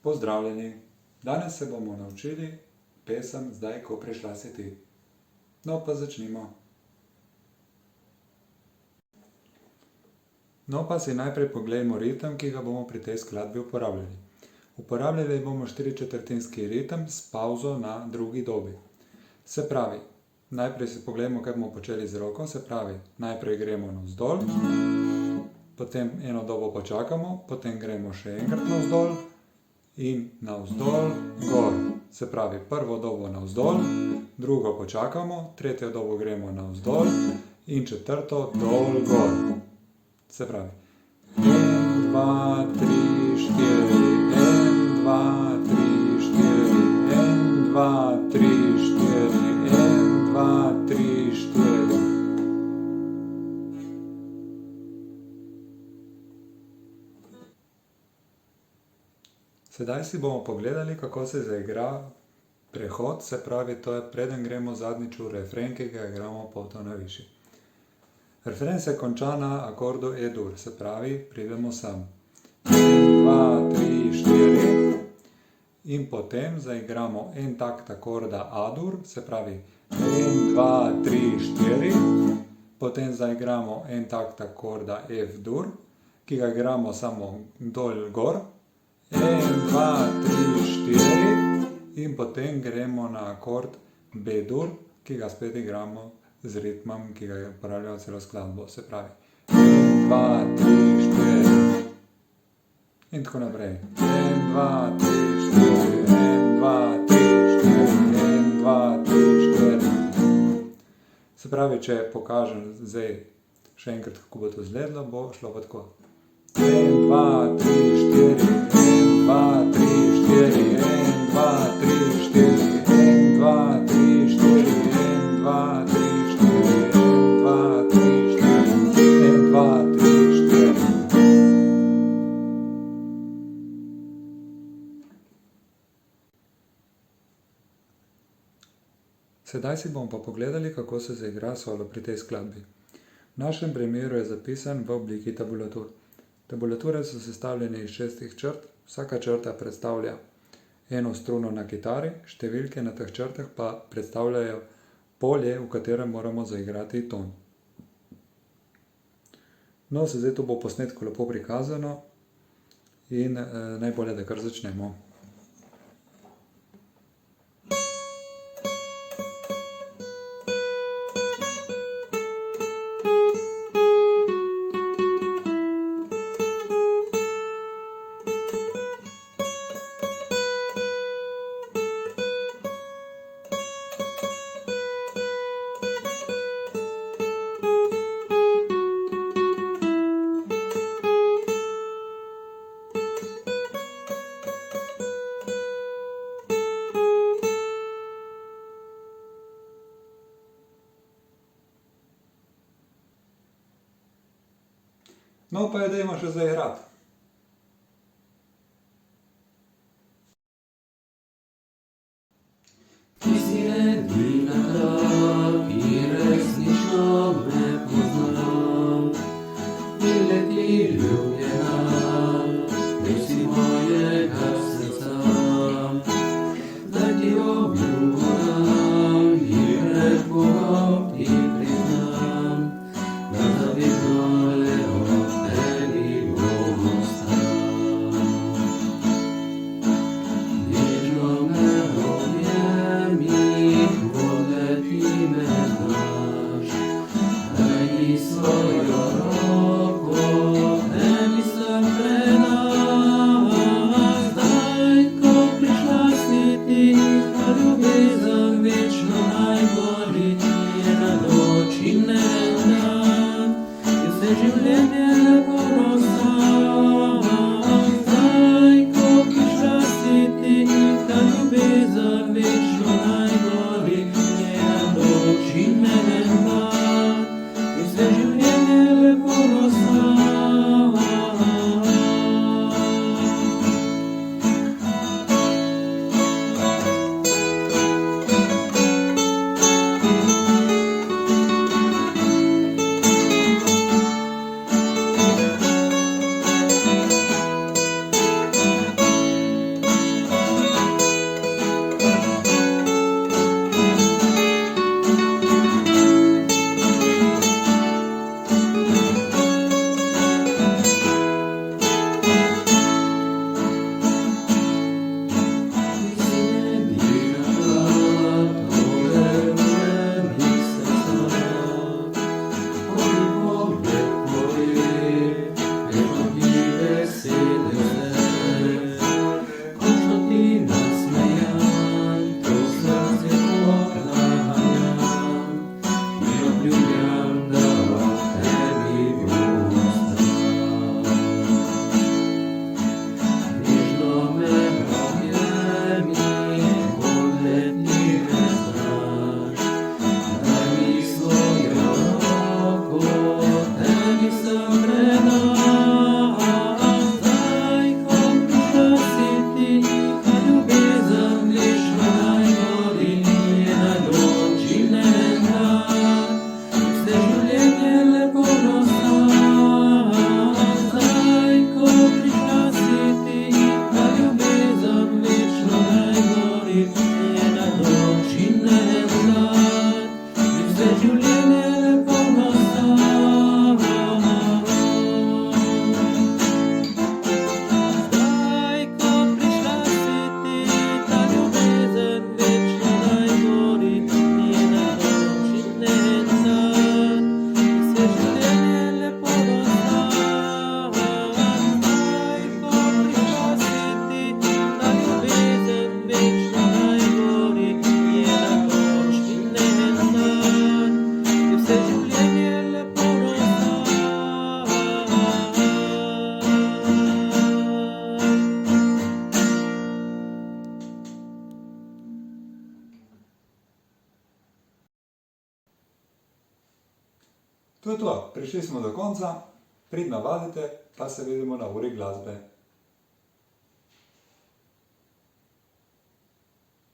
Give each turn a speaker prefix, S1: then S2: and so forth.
S1: Pozdravljeni! Danes se bomo naučili pesem Zdaj, ko prišla si ti. No, pa začnimo. No, pa si najprej poglejmo ritem, ki ga bomo pri tej skladbi uporabljali. Uporabljali bomo 4/4 ritem s pavzo na drugi dobi. Se pravi, najprej si poglejmo, kaj bomo počeli z roko. Se pravi, najprej gremo navzdol, potem eno dobo počakamo, potem gremo še enkrat navzdol in navzdol, gor. Se pravi, prvo dobo navzdol, drugo počakamo, tretjo dobo gremo navzdol in četrto dol, gor. Se pravi, 1, 2, 3, 4, 1, 2, 3, 4, 1, 2, 3, 4, 1, 2, 3, 4. Sedaj si bomo pogledali, kako se zaigra prehod, se pravi, to je preden gremo zadnjič v refren, ki ga igramo poltone višji. Refren se konča na akordu E-dur, se pravi, pridemo sem. 1, 2, 3, 4 in potem zaigramo en takt akorda A-dur, se pravi 1, 2, 3, 4, potem zaigramo en takt akorda F-dur, ki ga igramo samo dol, gor. 1, 2, 3, 4 in potem gremo na akord B-dur, ki ga spet igramo z ritmom, ki ga uporabljamo celo skladbo. Se pravi 1, 2, 3, 4 in tako naprej. 1, 2, 3, 4, 1, 2, 3, 4, 1, 2, 3, 4. Se pravi, če pokažem zdaj še enkrat, kako bo to izgledalo, bo šlo pa tako. 1, 2, 3, 4, 1, 2, 3, 4, 1, 2, 3, 4, 1, 2, 3, 4, 1, 2, 3, 4, 1, 2, 3, 4, 1, 2, 3, 4. Sedaj si bomo pa pogledali, kako se zaigra solo pri tej skladbi. V našem primeru je zapisan v obliki tabulatur. Tabulature so sestavljene iz 6 črt, vsaka črta predstavlja eno struno na kitari, številke na teh črtah pa predstavljajo polje, v katerem moramo zaigrati ton. No, zdaj to bo v posnetku lepo prikazano in najbolje, da kar začnemo. No, pa jo dajmo še zaigrati.
S2: Ti si edina ta, ki resnično me pozna. In le ti ljubljena, veš si mojega srca. Zdaj ti obljubo dam in pred Bogom ti priznam, da zavedno
S1: To je to, prišli smo do konca, pridno vadite, pa se vidimo na uri glasbe.